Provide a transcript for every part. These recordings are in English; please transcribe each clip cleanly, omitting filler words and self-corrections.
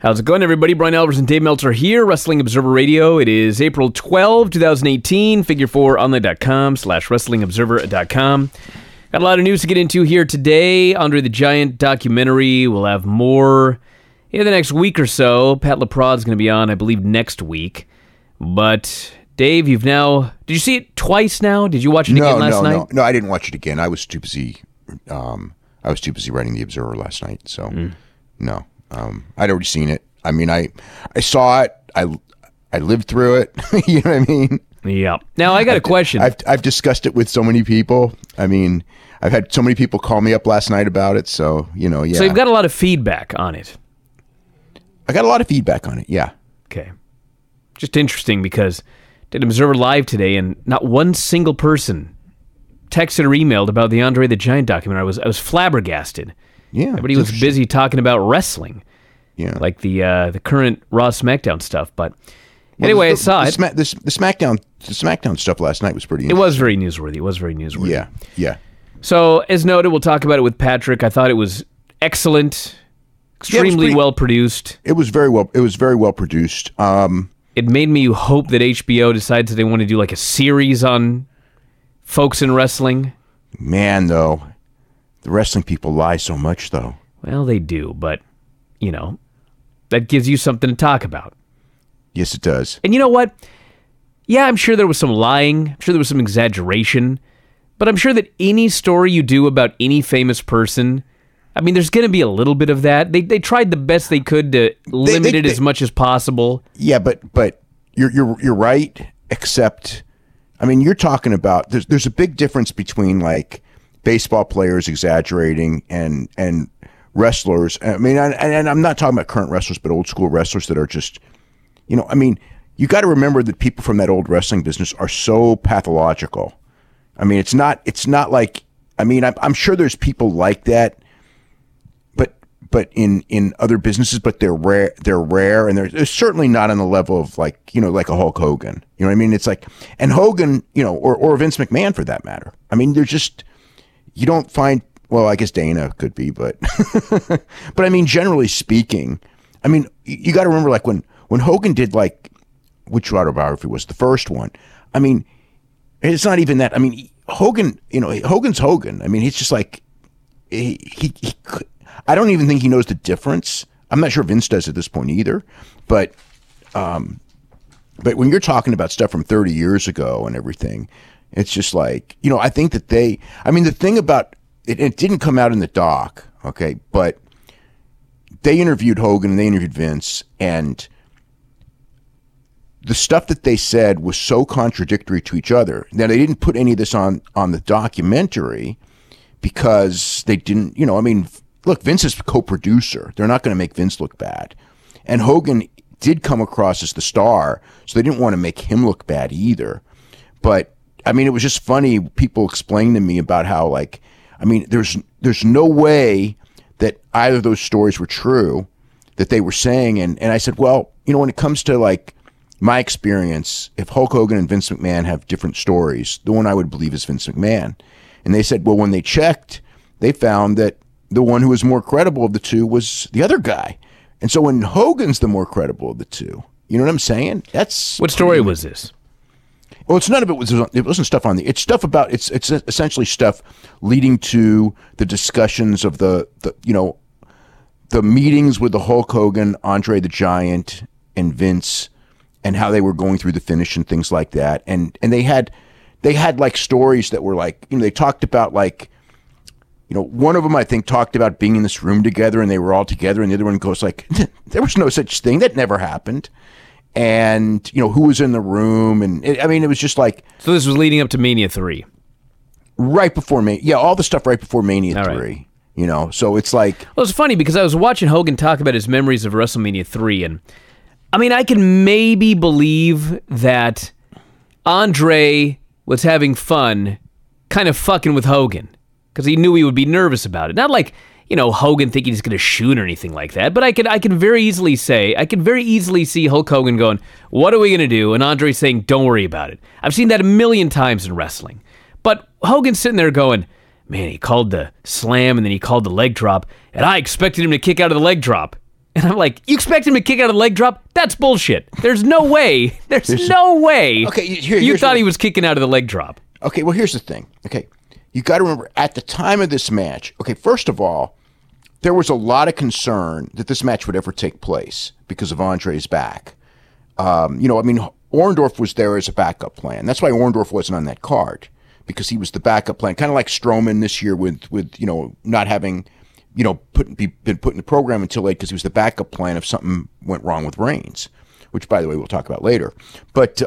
How's it going, everybody? Bryan Alvarez and Dave Meltzer here, Wrestling Observer Radio. It is April 12, 2018, figure4online.com/wrestlingobserver.com. Got a lot of news to get into here today. Andre the Giant documentary. We'll have more in the next week or so. Pat LaPrade's going to be on, I believe, next week. But, Dave, did you see it twice now? Did you watch it again last night? No, I didn't watch it again. I was too busy. I was too busy writing the Observer last night, so no. I'd already seen it. I mean, I saw it. I lived through it. You know what I mean? Yeah. Now, I got a question. I've discussed it with so many people. I mean, I've had so many people call me up last night about it, so, yeah. So you've got a lot of feedback on it. I got a lot of feedback on it, yeah. Okay. Just interesting because did Observer Live today, and not one single person texted or emailed about the Andre the Giant documentary. I was flabbergasted. Yeah, everybody was busy talking about wrestling, like the current Raw SmackDown stuff. But anyway, I saw it. The SmackDown stuff last night was pretty interesting. It was very newsworthy. Yeah. So, as noted, we'll talk about it with Patrick. I thought it was excellent, extremely well produced. It was very well produced. It made me hope that HBO decides that they want to do like a series on folks in wrestling. Man, though. The wrestling people lie so much, though. Well, they do, but, that gives you something to talk about. Yes, it does. And you know what? Yeah, I'm sure there was some lying. I'm sure there was some exaggeration. But I'm sure that any story you do about any famous person, I mean, there's going to be a little bit of that. They tried the best they could to limit it as much as possible. Yeah, but you're right, except, I mean, you're talking about, there's a big difference between, like, baseball players exaggerating and wrestlers. I mean, and I'm not talking about current wrestlers, but old school wrestlers that are just, I mean, you got to remember that people from that old wrestling business are so pathological. I mean, it's not like, I mean, I'm sure there's people like that, but in other businesses, but they're rare, and they're certainly not on the level of like a Hulk Hogan. You know what I mean? It's like, and Hogan, or Vince McMahon for that matter. I mean, they're just. You don't find, well, I guess Dana could be, but but I mean, generally speaking, I mean, you got to remember, like when Hogan did, like, which autobiography was the first one? I mean, it's not even that. I mean, Hogan, Hogan's Hogan. I mean, he's just like he I don't even think he knows the difference. I'm not sure Vince does at this point either, but when you're talking about stuff from 30 years ago and everything. It's just like, I think that the thing about it, it didn't come out in the doc, okay, but they interviewed Hogan and they interviewed Vince, and the stuff that they said was so contradictory to each other. Now, they didn't put any of this on the documentary because they didn't, look, Vince is co-producer. They're not going to make Vince look bad. And Hogan did come across as the star, so they didn't want to make him look bad either. But I mean, it was just funny. People explained to me about how, like, I mean, there's no way that either of those stories were true that they were saying. And I said, well, when it comes to, like, my experience, if Hulk Hogan and Vince McMahon have different stories, the one I would believe is Vince McMahon. And they said, well, when they checked, they found that the one who was more credible of the two was the other guy. And so when Hogan's the more credible of the two, you know what I'm saying? That's what story was this? Well, it's none of it wasn't stuff on it's stuff about, it's essentially stuff leading to the discussions of the meetings with the Hulk Hogan, Andre the Giant, and Vince, and how they were going through the finish and things like that. And they had like stories that were like, they talked about, like, one of them, I think, talked about being in this room together and they were all together, and the other one goes like, there was no such thing. That never happened. And, who was in the room. And it was just like. So this was leading up to Mania 3. Right before Mania. Yeah, all the stuff right before Mania 3. Right. So it's like. Well, it's funny because I was watching Hogan talk about his memories of WrestleMania 3. And I mean, I can maybe believe that Andre was having fun kind of fucking with Hogan because he knew he would be nervous about it. Not like, Hogan thinking he's going to shoot or anything like that. But I can very easily see Hulk Hogan going, what are we going to do? And Andre saying, don't worry about it. I've seen that a million times in wrestling. But Hogan's sitting there going, man, he called the slam and then he called the leg drop, and I expected him to kick out of the leg drop. And I'm like, you expect him to kick out of the leg drop? That's bullshit. There's no way. There's no way you thought he was kicking out of the leg drop. Okay, well, here's the thing. Okay, you got to remember, at the time of this match, okay, first of all, there was a lot of concern that this match would ever take place because of Andre's back. Orndorff was there as a backup plan. That's why Orndorff wasn't on that card, because he was the backup plan, kind of like Strowman this year with not having been put in the program until late because he was the backup plan if something went wrong with Reigns, which, by the way, we'll talk about later. But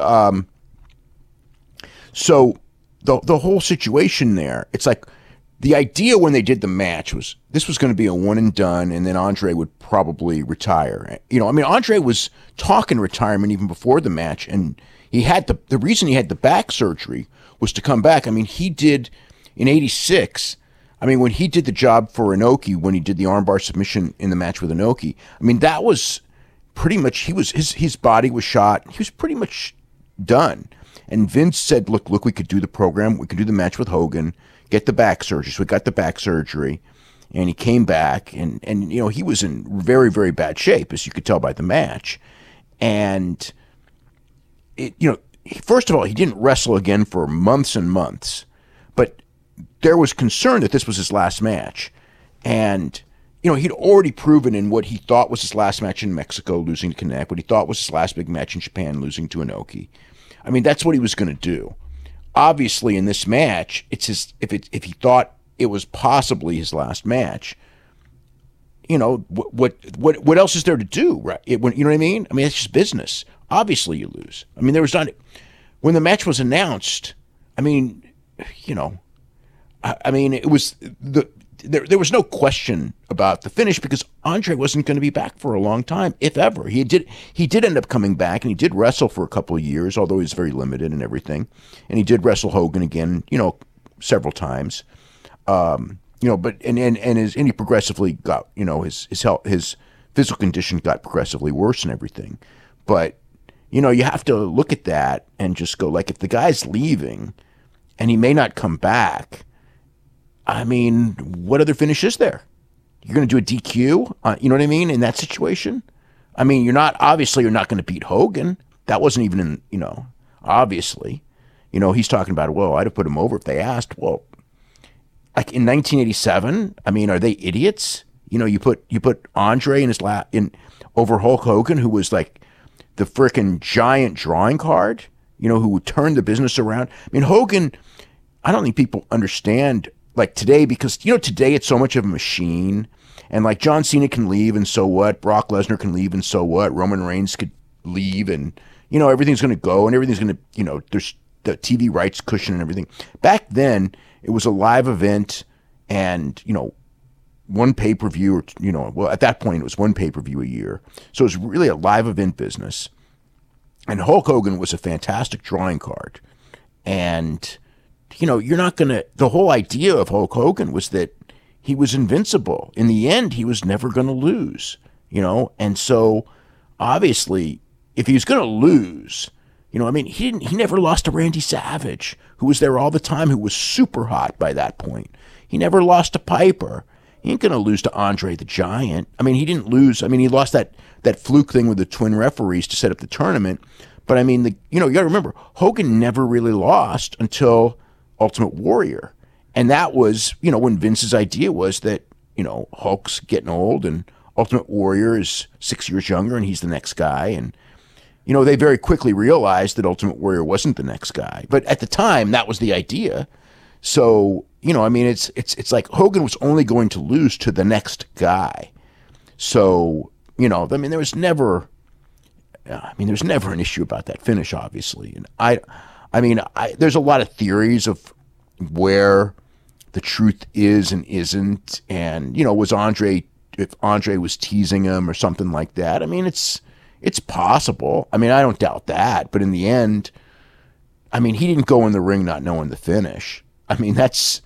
so the whole situation there, it's like the idea when they did the match was this was going to be a one and done, and then Andre would probably retire. Andre was talking retirement even before the match, and he had the reason he had the back surgery was to come back. I mean, he did in '86. I mean, when he did the job for Inoki, when he did the armbar submission in the match with Inoki, I mean, that was pretty much, his body was shot. He was pretty much done. And Vince said, look, we could do the program. We could do the match with Hogan, get the back surgery. So we got the back surgery, and he came back, and he was in very, very bad shape, as you could tell by the match. And, first of all, he didn't wrestle again for months and months. But there was concern that this was his last match. And, he'd already proven in what he thought was his last match in Mexico, losing to Connect, what he thought was his last big match in Japan, losing to Inoki. I mean, that's what he was going to do. Obviously, in this match, it's if he thought it was possibly his last match, what else is there to do, right? You know what I mean? I mean, it's just business. Obviously, you lose. I mean, there was not, when the match was announced, I mean, it was there was no question about the finish because Andre wasn't going to be back for a long time, if ever. He did end up coming back, and he did wrestle for a couple of years, although he was very limited and everything. And he did wrestle Hogan again, several times. But he progressively got, his health, his physical condition got progressively worse and everything. But you have to look at that and just go, like, if the guy's leaving and he may not come back, I mean, what other finish is there? You're going to do a DQ? You know what I mean? In that situation? I mean, you're not going to beat Hogan. That wasn't even obviously. He's talking about, well, I'd have put him over if they asked. Well, like in 1987, I mean, are they idiots? You put Andre in his over Hulk Hogan, who was like the frickin' giant drawing card, who turned the business around. I mean, Hogan, I don't think people understand like today, because today it's so much of a machine, and like John Cena can leave and so what, Brock Lesnar can leave and so what, Roman Reigns could leave and everything's going to go and everything's going to there's the TV rights cushion and everything. Back then it was a live event, and one pay-per-view, or at that point it was one pay-per-view a year, so it was really a live event business. And Hulk Hogan was a fantastic drawing card, and you're not going to, the whole idea of Hulk Hogan was that he was invincible. In the end, he was never going to lose, and so obviously if he was going to lose, he never lost to Randy Savage, who was there all the time, who was super hot by that point. He never lost to Piper. He ain't going to lose to Andre the Giant. I mean, he didn't lose. I mean, he lost that fluke thing with the twin referees to set up the tournament. But I mean, you got to remember, Hogan never really lost until Ultimate Warrior. And that was, when Vince's idea was that, Hulk's getting old and Ultimate Warrior is 6 years younger and he's the next guy. And, they very quickly realized that Ultimate Warrior wasn't the next guy. But at the time, that was the idea. So, it's like Hogan was only going to lose to the next guy. So, there was never an issue about that finish, obviously. And there's a lot of theories of where the truth is and isn't. And, if Andre was teasing him or something like that. I mean, it's possible. I mean, I don't doubt that. But in the end, he didn't go in the ring not knowing the finish. I mean, that's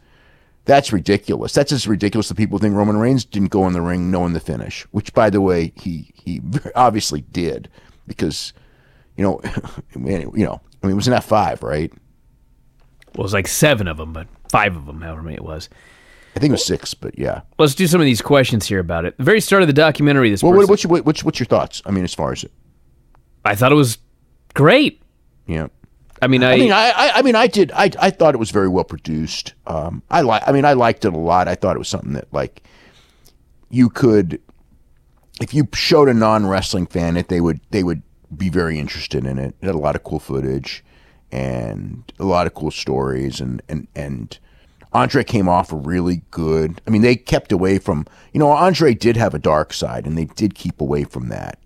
ridiculous. That's as ridiculous that people think Roman Reigns didn't go in the ring knowing the finish, which, by the way, he obviously did, because, it was an F5, right? Well, it was like 7 of them, but 5 of them, however many it was. I think it was 6, but yeah. Let's do some of these questions here about it. The very start of the documentary, this Well, person, what's your thoughts? I mean, as far as it. I thought it was great. Yeah. I mean, I thought it was very well produced. I liked it a lot. I thought it was something that, like, you could, if you showed a non-wrestling fan it, they would be very interested in it. It had a lot of cool footage and a lot of cool stories, and Andre came off really good. I mean, they kept away from, Andre did have a dark side, and they did keep away from that,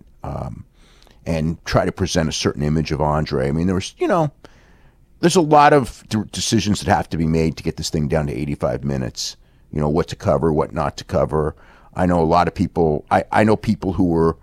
and try to present a certain image of Andre. I mean, there was, there's a lot of decisions that have to be made to get this thing down to 85 minutes. What to cover, what not to cover. I know a lot of people. I know people who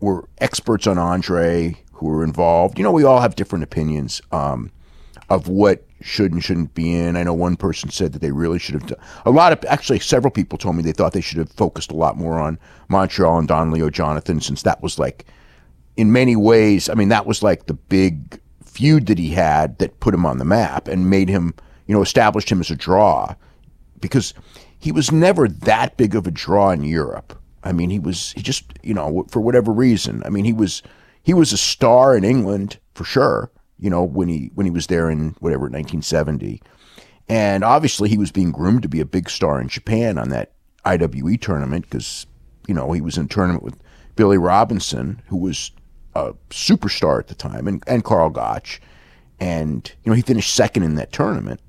were experts on Andre, who were involved. We all have different opinions of what should and shouldn't be in. I know one person said that they really should have actually several people told me they thought they should have focused a lot more on Montreal and Don Leo Jonathan, since that was, like, in many ways, I mean, that was like the big feud that he had that put him on the map and made him, established him as a draw, because he was never that big of a draw in Europe. I mean, he just, for whatever reason. I mean, he was a star in England for sure, when he was there in whatever, 1970. And obviously he was being groomed to be a big star in Japan on that IWE tournament, because, he was in a tournament with Billy Robinson, who was a superstar at the time, and Carl Gotch. And, he finished second in that tournament.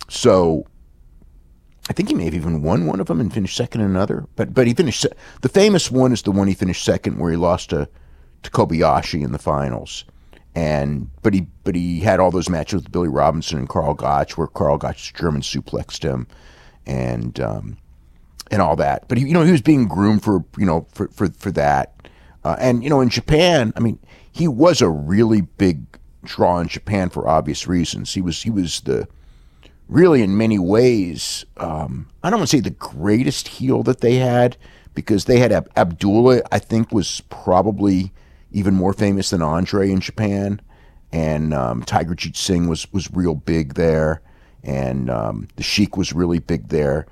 So I think he may have even won one of them and finished second in another. But he finished, the famous one is the one he finished second, where he lost to Kobayashi in the finals. But he had all those matches with Billy Robinson and Carl Gotch, where Carl Gotch German suplexed him and all that. But he was being groomed for that. In Japan, I mean, he was a really big draw in Japan for obvious reasons. He was really, in many ways, I don't want to say the greatest heel that they had, because they had Abdullah, I think, was probably even more famous than Andre in Japan, and Tiger Jeet Singh was real big there, and the Sheik was really big there.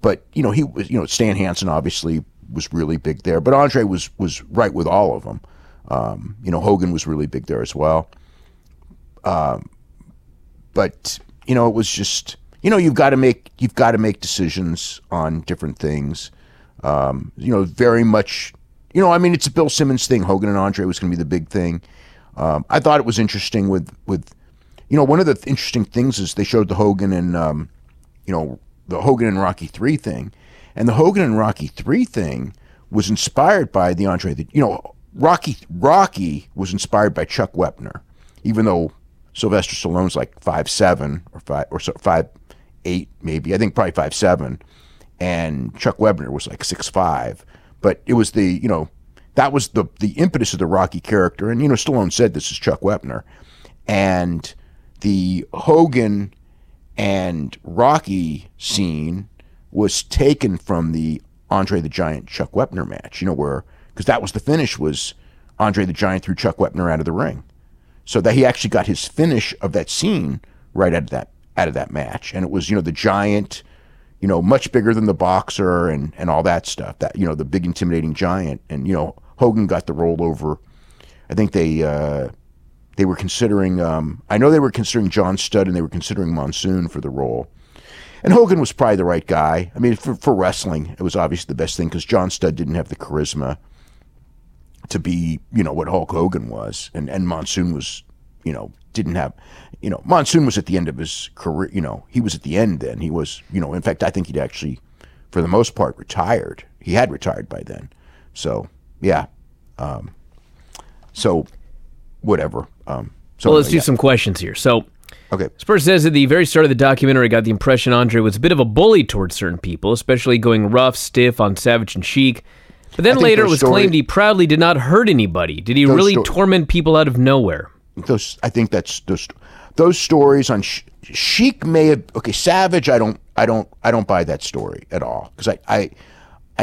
But he was, Stan Hansen obviously was really big there, but Andre was right with all of them. Hogan was really big there as well. But it was just, you've got to make decisions on different things. Very much, it's a Bill Simmons thing. Hogan and Andre was going to be the big thing. I thought it was interesting with one of the interesting things is they showed the Hogan and the Hogan and Rocky III thing, and the Hogan and Rocky III thing was inspired by the Andre. Rocky was inspired by Chuck Wepner, even though Sylvester Stallone's like 5'7" or 5'8" maybe. I think probably 5'7", and Chuck Wepner was like 6'5". But it was that was the impetus of the Rocky character, and Stallone said this is Chuck Wepner, and the Hogan and Rocky scene was taken from the Andre the Giant Chuck Wepner match, because that was the finish, was Andre the Giant threw Chuck Wepner out of the ring. So that he actually got his finish of that scene right out of that match. And it was, the Giant, much bigger than the Boxer and all that stuff, that, the big intimidating Giant. And, Hogan got the role over. I think they were considering, I know they were considering John Studd, and they were considering Monsoon for the role. And Hogan was probably the right guy. I mean, for wrestling, it was obviously the best thing, because John Studd didn't have the charisma to be, what Hulk Hogan was. And Monsoon was, didn't have, Monsoon was at the end of his career. He was at the end then. He was, in fact, I think he'd actually, for the most part, retired. He had retired by then. So, yeah. So, whatever. Let's do some questions here. So, okay. This person says at the very start of the documentary, I got the impression Andre was a bit of a bully towards certain people, especially going rough, stiff on Savage and Sheik. But then later it was claimed he proudly did not hurt anybody. Did he really torment people out of nowhere? I think that's those stories on Sheik may have. Okay, Savage, I don't buy that story at all, because I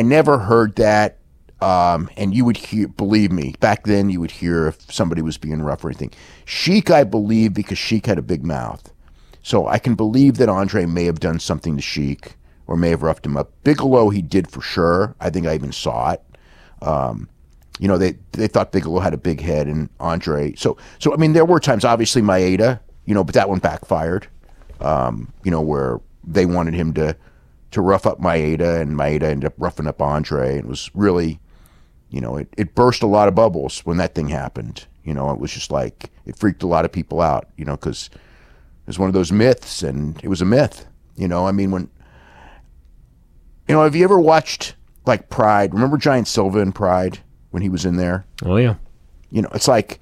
never heard that. And you would hear, believe me, back then you would hear if somebody was being rough or anything. Sheik, I believe, because Sheik had a big mouth. So I can believe that Andre may have done something to Sheik or may have roughed him up. Bigelow, he did for sure. I think I even saw it. They thought Bigelow had a big head, and Andre. So I mean, there were times, obviously Maeda, but that one backfired. Where they wanted him to rough up Maeda, and Maeda ended up roughing up Andre, and it was really, it burst a lot of bubbles when that thing happened. It was just like, it freaked a lot of people out, because it was one of those myths, and it was a myth. I mean, have you ever watched like Pride? Remember Giant Silva in Pride when he was in there? Oh yeah. It's like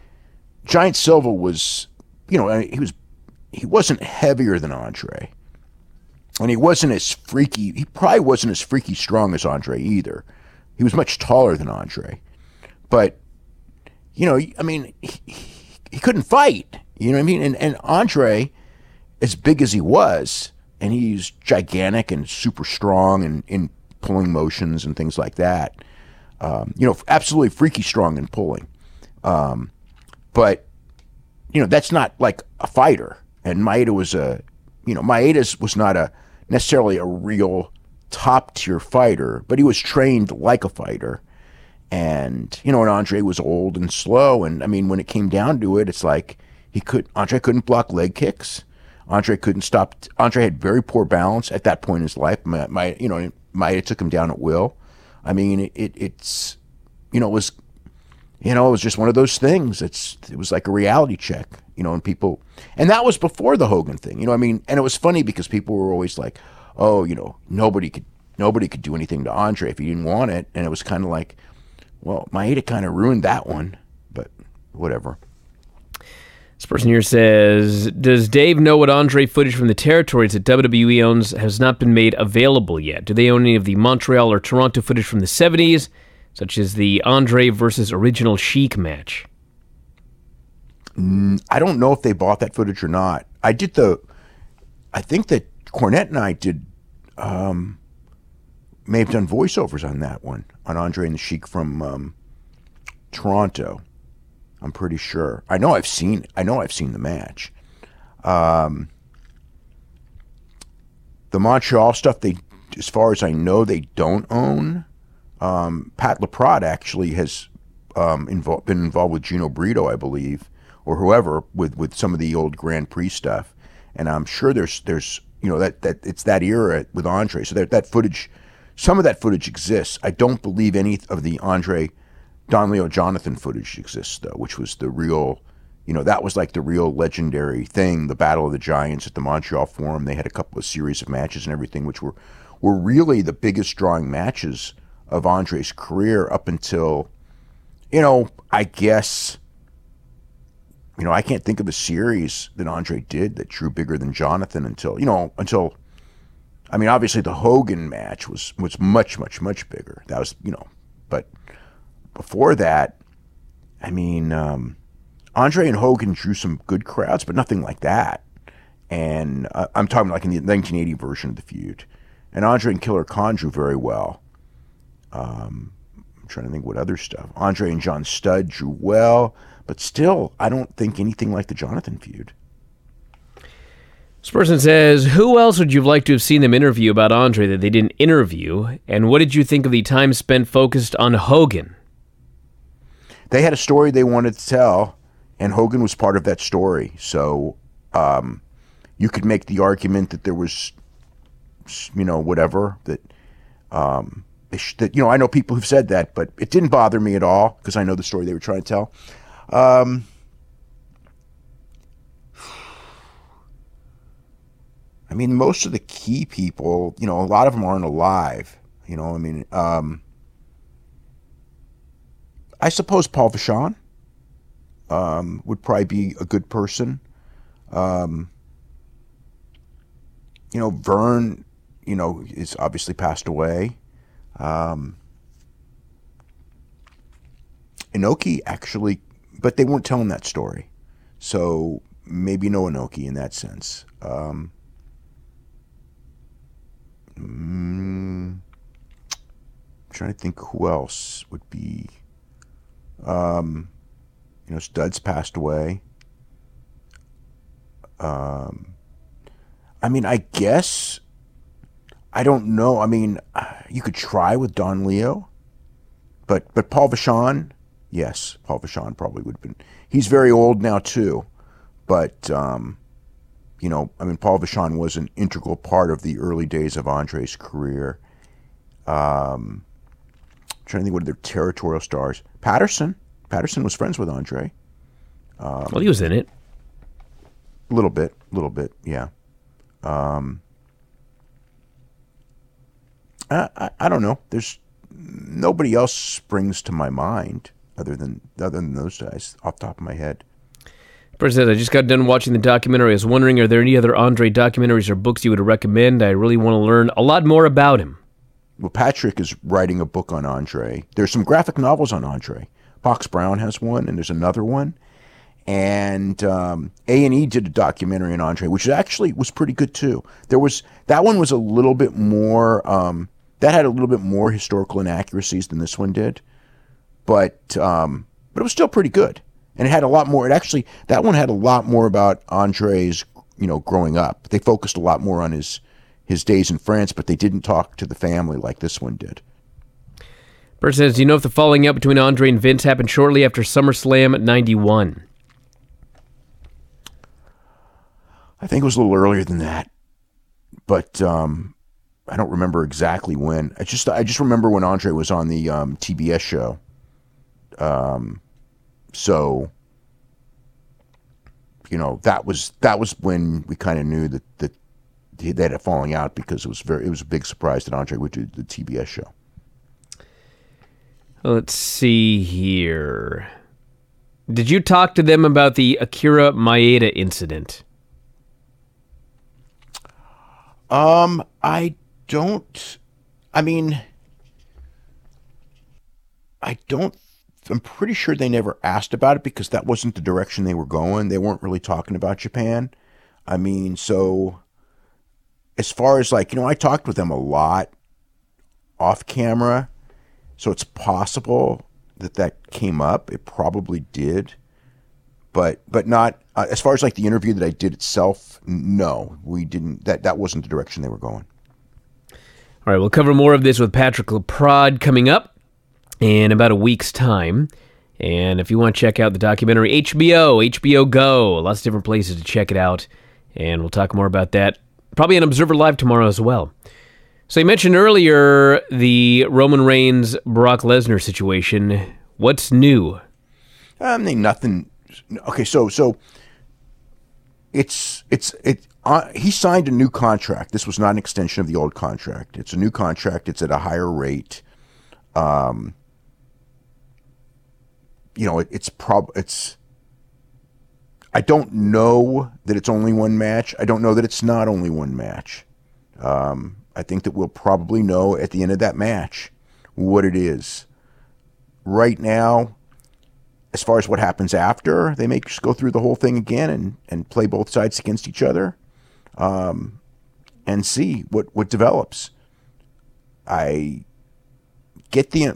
Giant Silva was, he wasn't heavier than Andre, and he wasn't as freaky. He probably wasn't as freaky strong as Andre either. He was much taller than Andre, but I mean, he couldn't fight. You know what I mean? And Andre, as big as he was, and he's gigantic and super strong and in pulling motions and things like that. Absolutely freaky strong in pulling. But that's not like a fighter. And Maeda was Maeda was not necessarily a real top tier fighter, but he was trained like a fighter. And, and Andre was old and slow. And I mean, when it came down to it, it's like Andre couldn't block leg kicks. Andre couldn't stop. Andre had very poor balance at that point in his life. Maeda took him down at will. I mean, it was just one of those things. It was like a reality check, and people, and that was before the Hogan thing, I mean, and it was funny because people were always like, oh, nobody could do anything to Andre if he didn't want it. And it was kind of like, well, Maeda kind of ruined that one, but whatever. This person here says, does Dave know what Andre footage from the territories that WWE owns has not been made available yet? Do they own any of the Montreal or Toronto footage from the 70s, such as the Andre versus Original Sheik match? I don't know if they bought that footage or not. I think that Cornette and I may have done voiceovers on that one, on Andre and the Sheik from Toronto. I'm pretty sure. I know I've seen the match. The Montreal stuff, as far as I know, they don't own. Pat LaPrade actually has been involved with Gino Brito, I believe, or whoever, with some of the old Grand Prix stuff. And I'm sure there's that it's that era with Andre. So that footage, some of that footage exists. I don't believe any of the Andre Don Leo Jonathan footage exists, though, which was the real, that was like the real legendary thing, the Battle of the Giants at the Montreal Forum. They had a couple of series of matches and everything, which were really the biggest drawing matches of Andre's career up until, I guess, I can't think of a series that Andre did that drew bigger than Jonathan until, I mean, obviously the Hogan match was much, much, much bigger. That was, but before that, I mean, Andre and Hogan drew some good crowds, but nothing like that. And I'm talking like in the 1980 version of the feud. And Andre and Killer Khan drew very well. I'm trying to think what other stuff. Andre and John Studd drew well, but still, I don't think anything like the Jonathan feud. This person says, who else would you like to have seen them interview about Andre that they didn't interview? And what did you think of the time spent focused on Hogan? They had a story they wanted to tell, and Hogan was part of that story. So you could make the argument that there was, whatever, that, I know people who've said that, but it didn't bother me at all because I know the story they were trying to tell. I mean, most of the key people, a lot of them aren't alive. I suppose Paul Vachon would probably be a good person. Vern, is obviously passed away. Inoki actually, but they weren't telling that story. So maybe no Inoki in that sense. Trying to think who else would be. Studd's passed away. I mean, I guess, I don't know. I mean, you could try with Don Leo, but Paul Vachon, yes, Paul Vachon probably would have been. He's very old now too, but you know, I mean, Paul Vachon was an integral part of the early days of Andre's career. I'm trying to think what are their territorial stars. Patterson was friends with Andre. Well, he was in it. A little bit, yeah. I don't know. There's nobody else springs to my mind other than those guys off the top of my head. President, I just got done watching the documentary. I was wondering, are there any other Andre documentaries or books you would recommend? I really want to learn a lot more about him. Well, Patrick is writing a book on Andre. There's some graphic novels on Andre. Box Brown has one, and there's another one. And A&E did a documentary on Andre, which actually was pretty good too. That one was a little bit more. That had a little bit more historical inaccuracies than this one did, but it was still pretty good. And it had a lot more. That one had a lot more about Andre's, growing up. They focused a lot more on his days in France, but they didn't talk to the family like this one did. Bert says, do you know if the falling out between Andre and Vince happened shortly after SummerSlam '91? I think it was a little earlier than that, but I don't remember exactly when. I just remember when Andre was on the TBS show. So, that was when we kind of knew that they had a falling out, because it was a big surprise that Andre would do the TBS show. Let's see here. Did you talk to them about the Akira Maeda incident? I don't. I mean, I'm pretty sure they never asked about it, because that wasn't the direction they were going. They weren't really talking about Japan. I mean, so as far as I talked with them a lot off camera, so it's possible that came up. It probably did, but not as far as the interview that I did itself. No, we didn't. That wasn't the direction they were going. All right, we'll cover more of this with Patrick LaPrade coming up in about a week's time. And if you want to check out the documentary, HBO Go, lots of different places to check it out. And we'll talk more about that probably on Observer Live tomorrow as well. So you mentioned earlier the Roman Reigns Brock Lesnar situation. What's new? Nothing. Okay, so he signed a new contract. This was not an extension of the old contract. It's a new contract. It's at a higher rate. It's I don't know that it's only one match. I don't know that it's not only one match. I think that we'll probably know at the end of that match what it is. Right now, as far as what happens after, they may just go through the whole thing again and play both sides against each other, and see what develops. I get the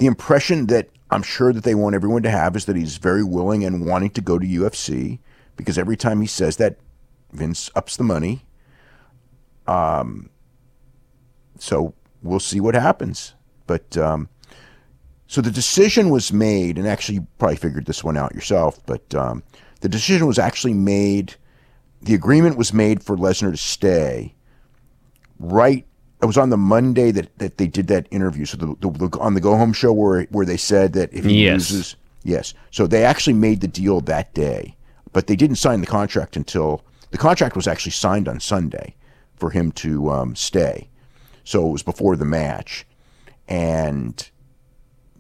impression that I'm sure that they want everyone to have is that he's very willing and wanting to go to UFC, because every time he says that, Vince ups the money. So we'll see what happens. But so the decision was made, and actually you probably figured this one out yourself, but the decision was actually made, the agreement was made for Lesnar to stay right. It was on the Monday that they did that interview. So on the Go Home show where they said that if he loses, yes. So they actually made the deal that day, but they didn't sign the contract until the contract was actually signed on Sunday for him to stay. So it was before the match, and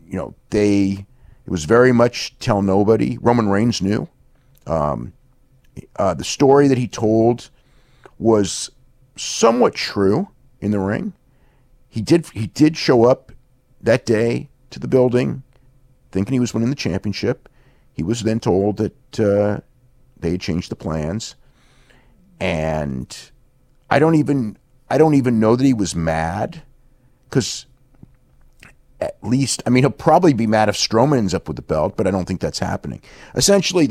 it was very much tell nobody. Roman Reigns knew. The story that he told was somewhat true. In the ring, he did show up that day to the building thinking he was winning the championship. He was then told that they had changed the plans, and I don't even know that he was mad, because at least, he'll probably be mad if Strowman ends up with the belt, but I don't think that's happening. Essentially,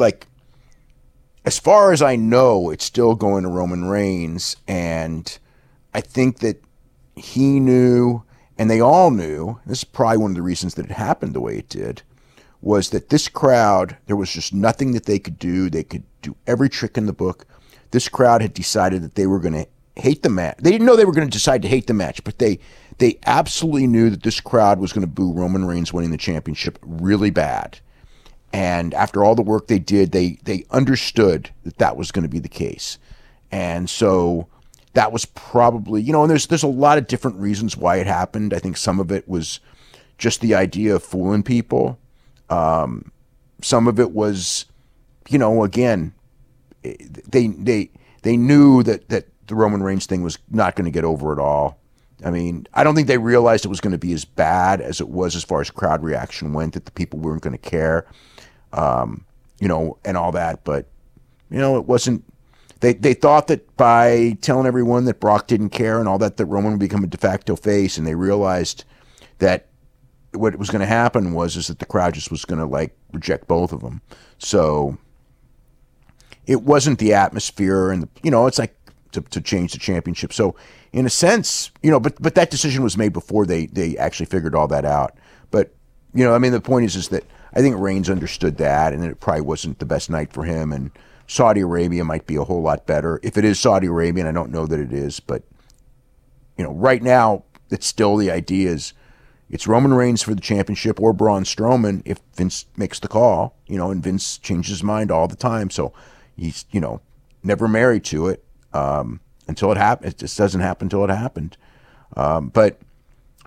as far as I know, it's still going to Roman Reigns, and I think that he knew, and they all knew, this is probably one of the reasons that it happened the way it did, was that this crowd, there was just nothing that they could do. They could do every trick in the book. This crowd had decided that they were going to hate the match. They didn't know they were going to decide to hate the match, but they absolutely knew that this crowd was going to boo Roman Reigns winning the championship really bad. And after all the work they did, they understood that that was going to be the case. And so that was probably, and there's a lot of different reasons why it happened. I think some of it was just the idea of fooling people. Some of it was, again, they knew that the Roman Reigns thing was not going to get over at all. I mean, I don't think they realized it was going to be as bad as it was as far as crowd reaction went, that the people weren't going to care, and all that. But, it wasn't, they thought that by telling everyone that Brock didn't care and all that, that Roman would become a de facto face, and they realized that what was going to happen is that the crowd just was going to reject both of them. So it wasn't the atmosphere, and it's like to change the championship. So in a sense, but that decision was made before they actually figured all that out. But the point is that I think Reigns understood that, and it probably wasn't the best night for him. And Saudi Arabia might be a whole lot better if it is Saudi Arabia, and I don't know that it is, but right now it's still the idea is it's Roman Reigns for the championship or Braun Strowman if Vince makes the call, and Vince changes his mind all the time. So he's, never married to it until it happened. It just doesn't happen until it happened. But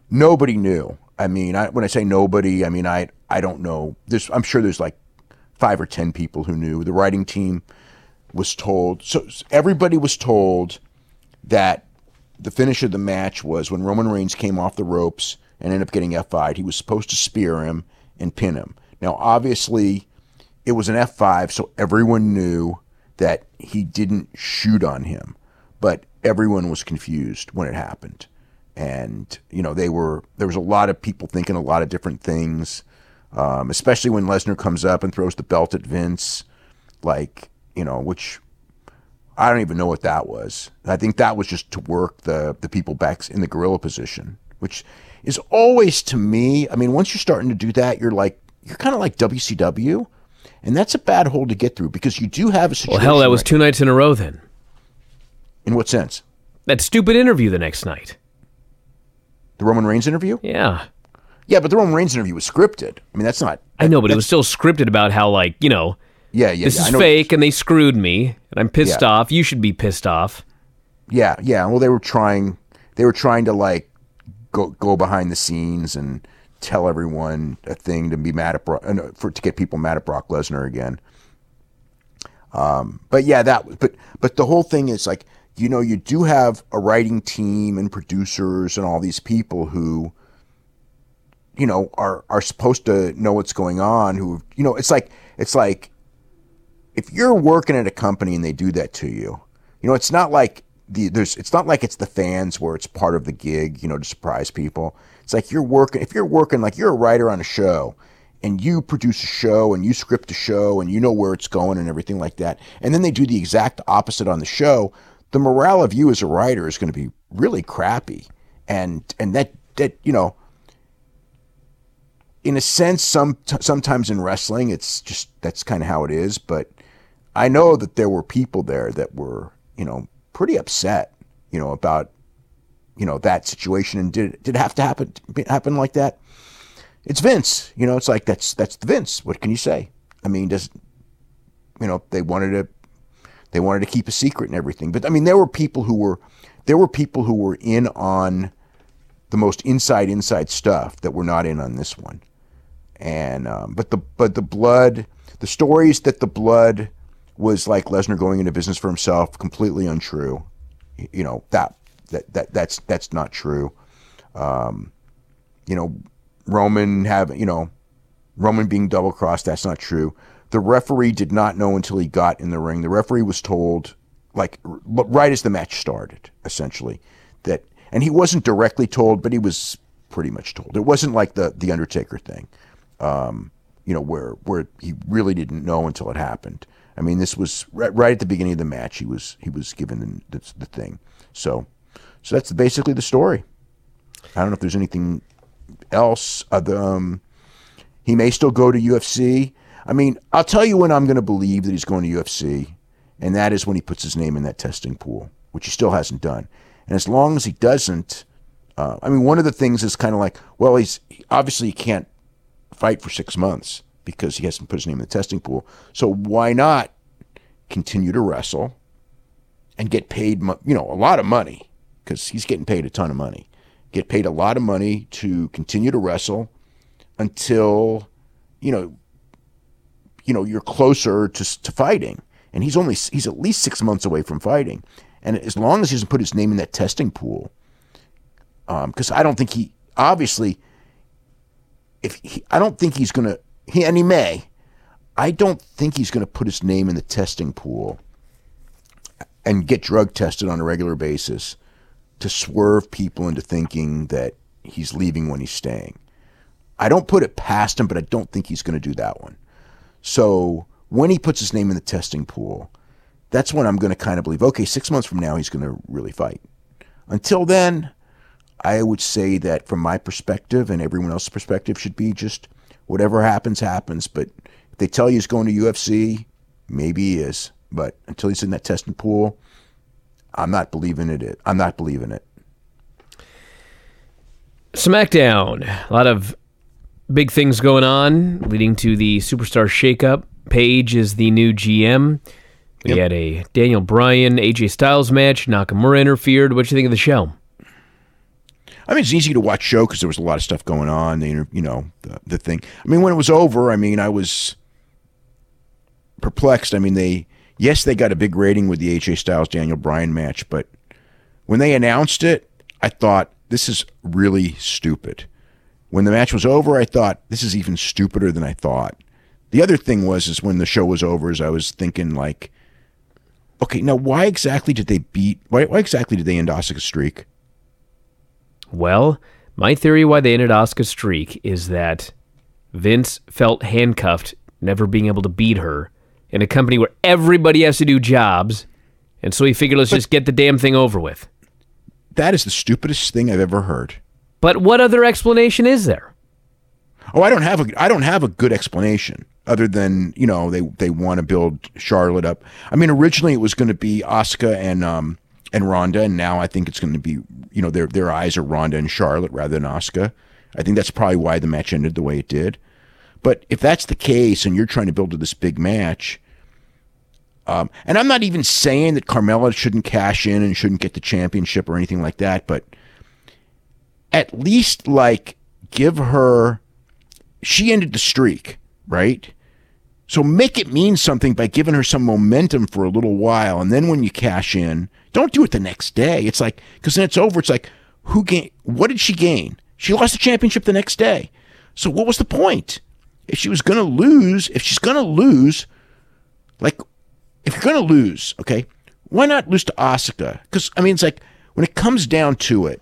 nobody knew. I mean, when I say nobody, I mean, I don't know. I'm sure there's 5 or 10 people who knew. The writing team was told. So everybody was told that the finish of the match was when Roman Reigns came off the ropes and ended up getting F5'd. He was supposed to spear him and pin him. Now, obviously, it was an F5, so everyone knew that he didn't shoot on him. But everyone was confused when it happened. And, there was a lot of people thinking a lot of different things, especially when Lesnar comes up and throws the belt at Vince, which I don't even know what that was. I think that was just to work the people back in the gorilla position, which is always, to me, I mean, once you're starting to do that, you're kind of like WCW, and that's a bad hole to get through because you do have a situation. Well, hell, that was 2 nights in a row then. In what sense? That stupid interview the next night. The Roman Reigns interview? Yeah. Yeah, but the Roman Reigns interview was scripted. I mean, that's not... I know, but it was still scripted about how, this is fake and they screwed me, and I'm pissed off. You should be pissed off. Yeah. Well, they were trying to, go behind the scenes and tell everyone a thing to be mad at to get people mad at Brock Lesnar again. But the whole thing is you do have a writing team and producers and all these people who, are supposed to know what's going on. Who, it's like if you're working at a company and they do that to you, it's not like it's not like it's the fans where it's part of the gig, to surprise people. It's like if you're working, like you're a writer on a show and you produce a show and you script a show and you know where it's going and everything like that. And then they do the exact opposite on the show. The morale of you as a writer is going to be really crappy. And that, in a sense, sometimes in wrestling, it's just, that's kind of how it is. But I know that there were people there that were, pretty upset, about, that situation. And did it have to happen like that? It's Vince, it's like, that's the Vince. What can you say? I mean, they wanted to keep a secret and everything. But I mean, there were people who were in on the most inside stuff that were not in on this one. And but the stories that the blood was like Lesnar going into business for himself, completely untrue. That's not true. Roman being double crossed, that's not true. The referee did not know until he got in the ring. The referee was told, right as the match started, essentially, that, and he wasn't directly told, but he was pretty much told. It wasn't like the Undertaker thing, where he really didn't know until it happened. I mean, this was right at the beginning of the match. He was given the thing. So that's basically the story. I don't know if there's anything else. He may still go to UFC. I mean, I'll tell you when I'm going to believe that he's going to UFC, and that is when he puts his name in that testing pool, which he still hasn't done. And as long as he doesn't, I mean, one of the things is kind of like, well, he can't fight for 6 months because he hasn't put his name in the testing pool. So why not continue to wrestle and get paid, a lot of money, because he's getting paid a ton of money. Get paid a lot of money to continue to wrestle until, you're closer to fighting. And he's at least 6 months away from fighting. And as long as he doesn't put his name in that testing pool, because I don't think he may. I don't think he's going to put his name in the testing pool and get drug tested on a regular basis to swerve people into thinking that he's leaving when he's staying. I don't put it past him, but I don't think he's going to do that one. So when he puts his name in the testing pool, that's when I'm going to kind of believe, okay, 6 months from now, he's going to really fight. Until then, I would say that from my perspective and everyone else's perspective should be just whatever happens, happens. But if they tell you he's going to UFC, maybe he is. But until he's in that testing pool, I'm not believing it. I'm not believing it. Smackdown. A lot of big things going on leading to the superstar shakeup. Paige is the new GM. We had a Daniel Bryan, AJ Styles match. Nakamura interfered. What do you think of the show? I mean, it's easy to watch show because there was a lot of stuff going on. The thing. I mean, when it was over, I mean, I was perplexed. I mean, they got a big rating with the AJ Styles Daniel Bryan match, but when they announced it, I thought this is really stupid. When the match was over, I thought this is even stupider than I thought. The other thing is when the show was over, I was thinking like, okay, now why exactly did they end Asuka's streak? Well, my theory why they ended Asuka's streak is that Vince felt handcuffed, never being able to beat her in a company where everybody has to do jobs, and so he figured, let's just get the damn thing over with. That is the stupidest thing I've ever heard. But what other explanation is there? Oh, I don't have a good explanation other than, they want to build Charlotte up. I mean, originally it was going to be Asuka and Ronda, and now I think it's going to be, their eyes are Ronda and Charlotte rather than Asuka. I think that's probably why the match ended the way it did. But if that's the case and you're trying to build to this big match, and I'm not even saying that Carmella shouldn't cash in and shouldn't get the championship or anything like that, but at least give her, she ended the streak, right? So make it mean something by giving her some momentum for a little while, and then when you cash in, don't do it the next day. It's like, because then it's over. It's like, what did she gain? She lost the championship the next day. So what was the point? If she's going to lose, okay, why not lose to Asuka? Because, I mean, it's like, when it comes down to it,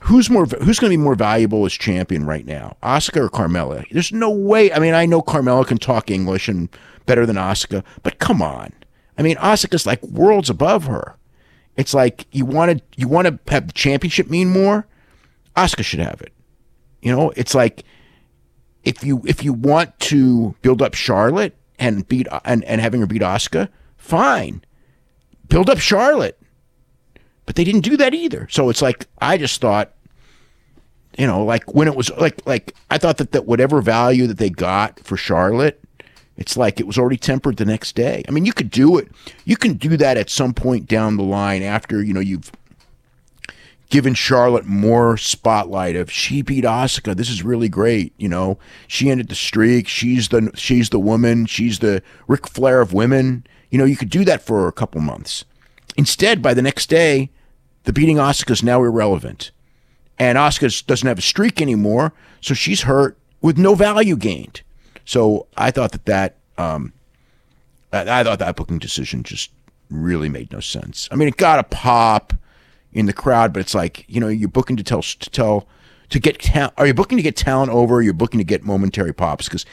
who's going to be more valuable as champion right now, Asuka or Carmella? There's no way. I mean, I know Carmella can talk English and better than Asuka, but come on. I mean, Asuka's like worlds above her. It's like you want to have the championship mean more. Asuka should have it. It's like if you want to build up Charlotte and having her beat Asuka, fine, build up Charlotte. But they didn't do that either. So it's like, I just thought, when it was I thought that whatever value that they got for Charlotte, it's like it was already tempered the next day. I mean, you could do it. You can do that at some point down the line after, you've given Charlotte more spotlight of she beat Asuka. This is really great. She ended the streak. She's the woman. She's the Ric Flair of women. You could do that for a couple months. Instead, by the next day, the beating Asuka is now irrelevant. And Asuka doesn't have a streak anymore, so she's hurt with no value gained. So I thought that booking decision just really made no sense. I mean, it got a pop in the crowd, but it's like, you're booking are you booking to get talent over, or you're booking to get momentary pops? Because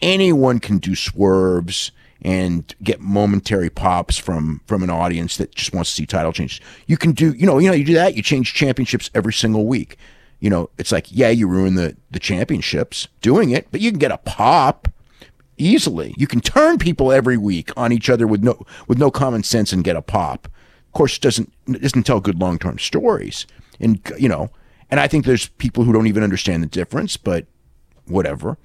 anyone can do swerves. and get momentary pops from an audience that just wants to see title changes. You can do, you do that. You change championships every single week. It's like, yeah, you ruin the championships doing it, but you can get a pop easily. You can turn people every week on each other with no common sense and get a pop. Of course, it doesn't tell good long-term stories. And, and I think there's people who don't even understand the difference, but whatever.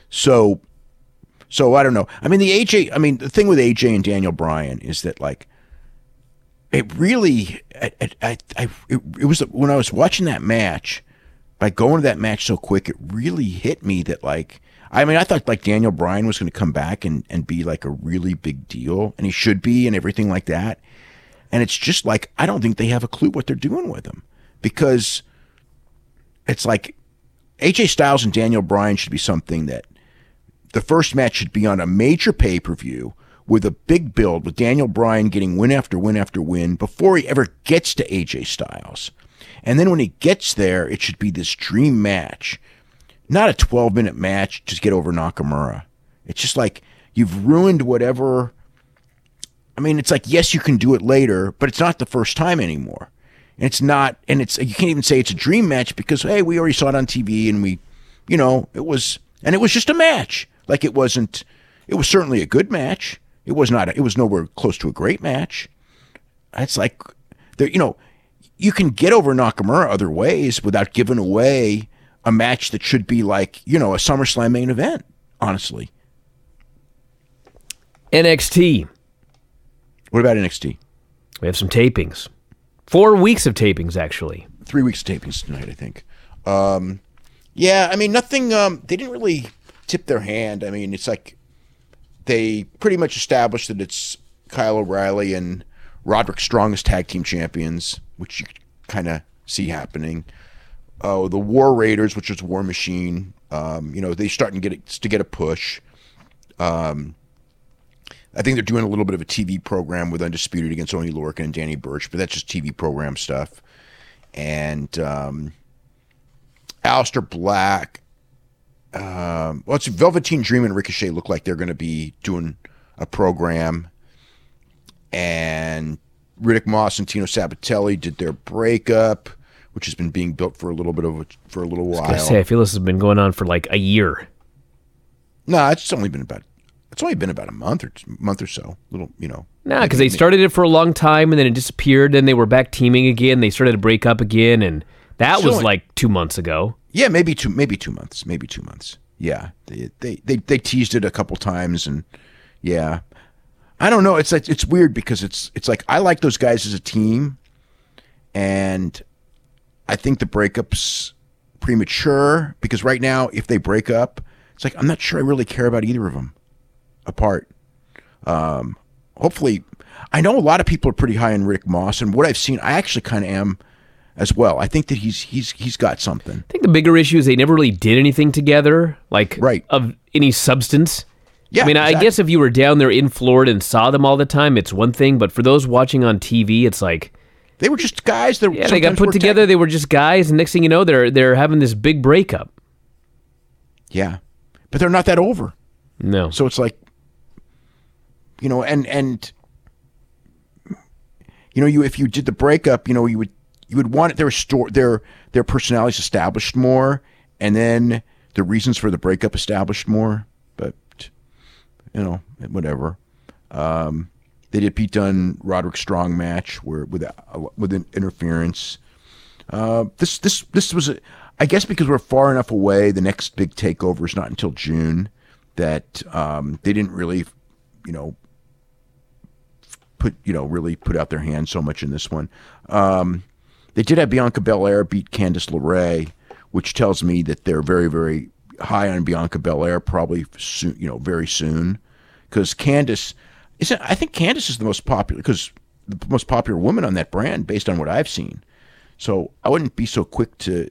So I don't know. I mean, the thing with AJ and Daniel Bryan is that, like, it really, it was when I was watching that match, by going to that match so quick, it really hit me that, like, I mean, I thought, like, Daniel Bryan was going to come back and be, like, a really big deal, and he should be, and everything like that. And it's just like, I don't think they have a clue what they're doing with him, because it's like AJ Styles and Daniel Bryan should be something that the first match should be on a major pay-per-view with a big build, with Daniel Bryan getting win after win after win before he ever gets to AJ Styles. And then when he gets there, it should be this dream match, not a 12-minute match, just get over Nakamura. It's just like, you've ruined whatever. I mean, it's like, yes, you can do it later, but it's not the first time anymore. And it's not, and it's, you can't even say it's a dream match because, hey, we already saw it on TV and it was just a match. Like, it was certainly a good match. It was nowhere close to a great match. It's like, you can get over Nakamura other ways without giving away a match that should be like, a SummerSlam main event, honestly. NXT. What about NXT? We have some tapings. 4 weeks of tapings, actually. 3 weeks of tapings tonight, I think. Yeah, I mean, nothing, they didn't really tip their hand. I mean, it's like they pretty much established that it's Kyle O'Reilly and Roderick Strong as tag team champions, which you kind of see happening. The War Raiders, which is War Machine, they're starting to get a push. I think they're doing a little bit of a TV program with Undisputed against Oney Lorcan and Danny Burch, but that's just TV program stuff. And Aleister Black, it's Velveteen Dream and Ricochet look like they're going to be doing a program. And Riddick Moss and Tino Sabbatelli did their breakup, which has been being built for a little while. I was going to say, I feel this has been going on for like a year. No, it's only been about a month or so. Nah, because they started it for a long time and then it disappeared. Then they were back teaming again. They started to break up again, and that was like 2 months ago. Yeah, maybe two months. Yeah, they teased it a couple times, and yeah, I don't know. It's like, it's weird because it's like, I like those guys as a team, and I think the breakup's premature because right now, if they break up, it's like, I'm not sure I really care about either of them apart. Hopefully, I know a lot of people are pretty high on Riddick Moss, and what I've seen, I actually kind of am as well. I think that he's got something. I think the bigger issue is they never really did anything together, like right. of any substance. Yeah, I mean, exactly. I guess if you were down there in Florida and saw them all the time, it's one thing. But for those watching on TV, it's like they were just guys. That they got put together. They were just guys, and next thing you know, they're having this big breakup. Yeah, but they're not that over. No. So it's like, and if you did the breakup, you would want their personalities established more, and then the reasons for the breakup established more. But whatever. They did Pete Dunne Roderick Strong match with an interference. This was I guess because we're far enough away, the next big takeover is not until June, that they didn't really really put out their hand so much in this one. They did have Bianca Belair beat Candice LeRae, which tells me that they're very, very high on Bianca Belair, probably soon, very soon, because I think Candice is the most popular woman on that brand based on what I've seen. So I wouldn't be so quick to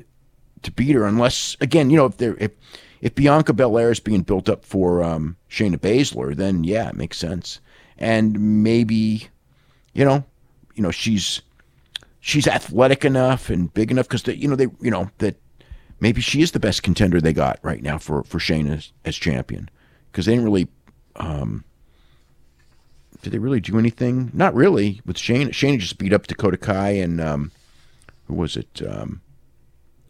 beat her unless, again, if Bianca Belair is being built up for Shayna Baszler, then yeah, it makes sense. And maybe, she's athletic enough and big enough because that maybe she is the best contender they got right now for Shayna as champion. because they didn't really. Did they really do anything? Not really. With Shane, Shane just beat up Dakota Kai and who was it? I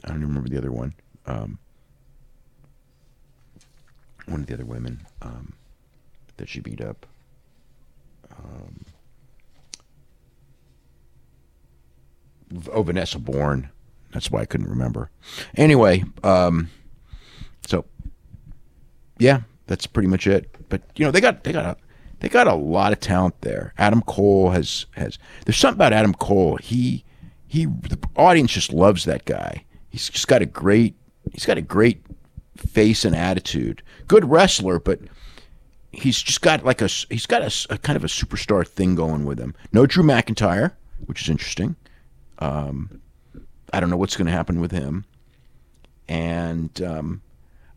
don't even remember the other one. One of the other women that she beat up. Vanessa Bourne. That's why I couldn't remember. Anyway, so yeah, that's pretty much it. But they got a lot of talent there. Adam Cole has there's something about Adam Cole. The audience just loves that guy. He's got a great face and attitude. Good wrestler, but he's got a kind of a superstar thing going with him. No Drew McIntyre, which is interesting. I don't know what's going to happen with him. And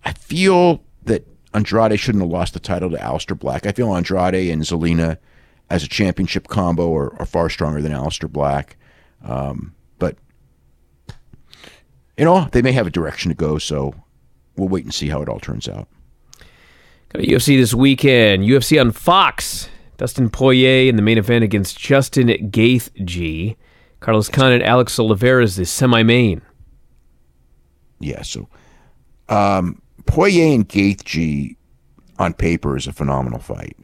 I feel that Andrade shouldn't have lost the title to Aleister Black. I feel Andrade and Zelina as a championship combo are far stronger than Aleister Black. But, they may have a direction to go, so we'll wait and see how it all turns out. Got a UFC this weekend. UFC on Fox. Dustin Poirier in the main event against Justin Gaethje. Carlos Khan and Alex Oliveira is the semi-main. Yeah, so Poirier and Gaethje on paper is a phenomenal fight.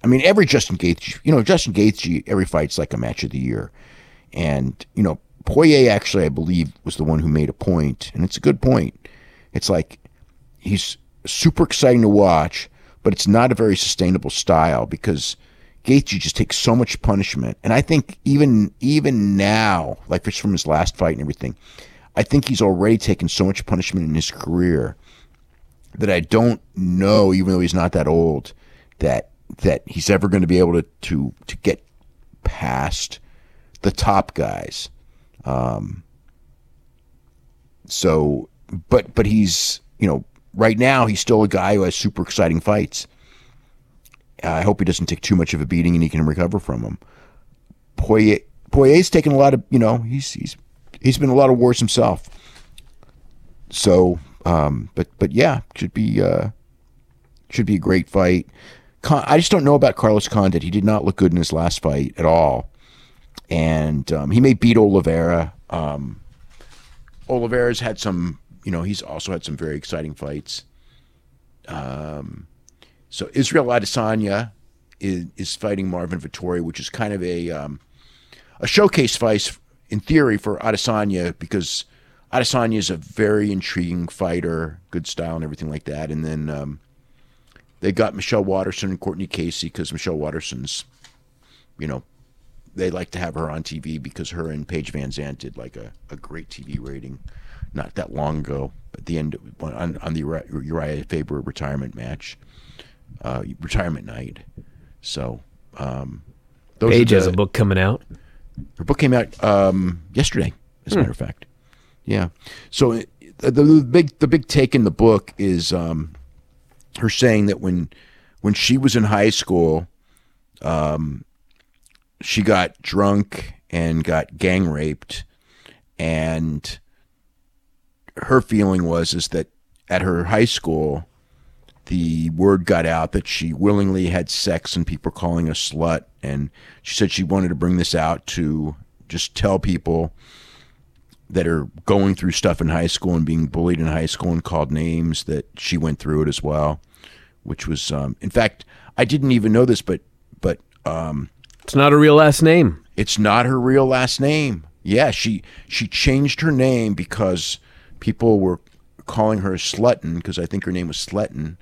Every Justin Gaethje, every fight's like a match of the year. And, Poirier actually, I believe, was the one who made a point, and it's a good point. It's like he's super exciting to watch, but it's not a very sustainable style because Gaethje just takes so much punishment. And I think even now, like just from his last fight and everything, I think he's already taken so much punishment in his career that I don't know, even though he's not that old, that he's ever going to be able to get past the top guys. But he's, right now he's still a guy who has super exciting fights. I hope he doesn't take too much of a beating and he can recover from them. Poirier's taken a lot of, he's been a lot of wars himself. So, but yeah, should be a great fight. I just don't know about Carlos Condit. He did not look good in his last fight at all. And he may beat Oliveira. Oliveira's had some, he's also had some very exciting fights. So Israel Adesanya is fighting Marvin Vettori, which is kind of a showcase fight in theory for Adesanya because Adesanya is a very intriguing fighter, good style and everything like that. And then they got Michelle Waterson and Courtney Casey because Michelle Waterson's, they like to have her on TV because her and Paige Van Zant did like a great TV rating not that long ago at the end on the Uriah Faber retirement match. Retirement night. So Paige has a book coming out. Her book came out yesterday, as a matter of fact. Yeah. So the big take in the book is her saying that when she was in high school, she got drunk and got gang raped, and her feeling is that at her high school, the word got out that she willingly had sex and people calling her slut. And she said she wanted to bring this out to just tell people that are going through stuff in high school and being bullied in high school and called names that she went through it as well, which was, in fact, I didn't even know this, but it's not her real last name. It's not her real last name. Yeah, she changed her name because people were calling her Slutton because I think her name was Sletton.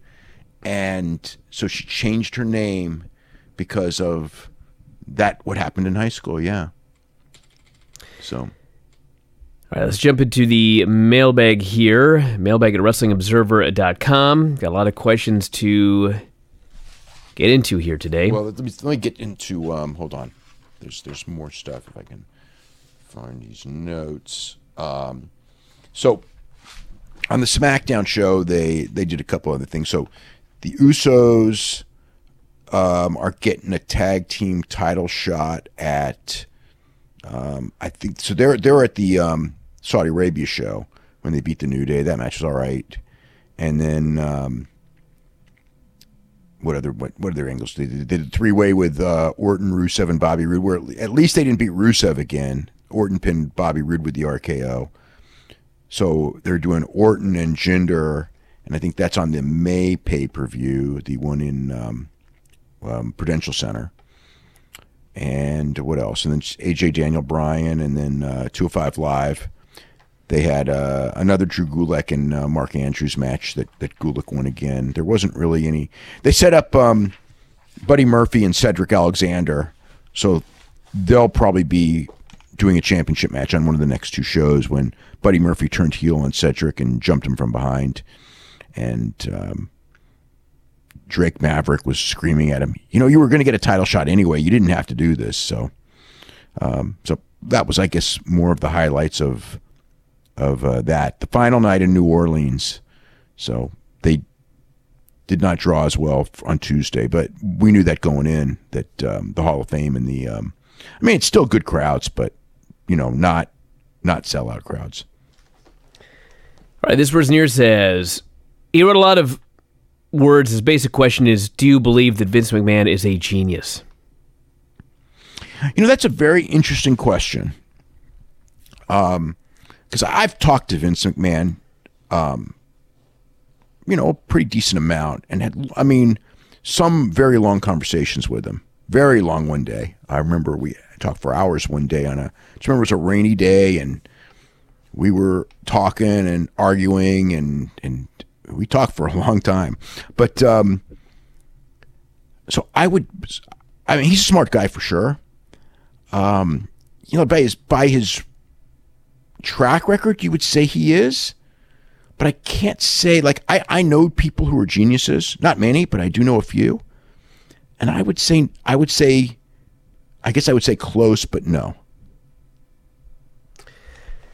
And so she changed her name because of that, what happened in high school, yeah. So. All right, let's jump into the mailbag here. Mailbag at WrestlingObserver.com. Got a lot of questions to get into here today. Well, let me get into, hold on. There's more stuff if I can find these notes. So on the Smackdown show, they did a couple other things. So the Usos are getting a tag team title shot at I think so. They're at the Saudi Arabia show when they beat the New Day. That match was all right. And then what other angles? They did a 3-way with Orton, Rusev, and Bobby Roode, where at least they didn't beat Rusev again. Orton pinned Bobby Roode with the RKO. So they're doing Orton and Jinder, and I think that's on the May pay-per-view, the one in Prudential Center. And what else? And then AJ, Daniel Bryan, and then 205 Live. They had another Drew Gulak and Mark Andrews match that Gulak won again. There wasn't really any. They set up Buddy Murphy and Cedric Alexander, so they'll probably be doing a championship match on one of the next 2 shows when Buddy Murphy turned heel on Cedric and jumped him from behind. And Drake Maverick was screaming at him, you were going to get a title shot anyway. You didn't have to do this. So that was, I guess, more of the highlights of that. The final night in New Orleans. So they did not draw as well on Tuesday, but we knew that going in, that the Hall of Fame and the it's still good crowds, but not sellout crowds. All right, this person here says, he wrote a lot of words. His basic question is, do you believe that Vince McMahon is a genius? That's a very interesting question. Because I've talked to Vince McMahon, a pretty decent amount, and had, some very long conversations with him. Very long one day. I remember we talked for hours one day I just remember it was a rainy day, and we were talking and arguing, and we talked for a long time. But so he's a smart guy for sure. By his track record, you would say he is, but I can't say, I know people who are geniuses, not many, but I do know a few. And I guess I would say close, but no.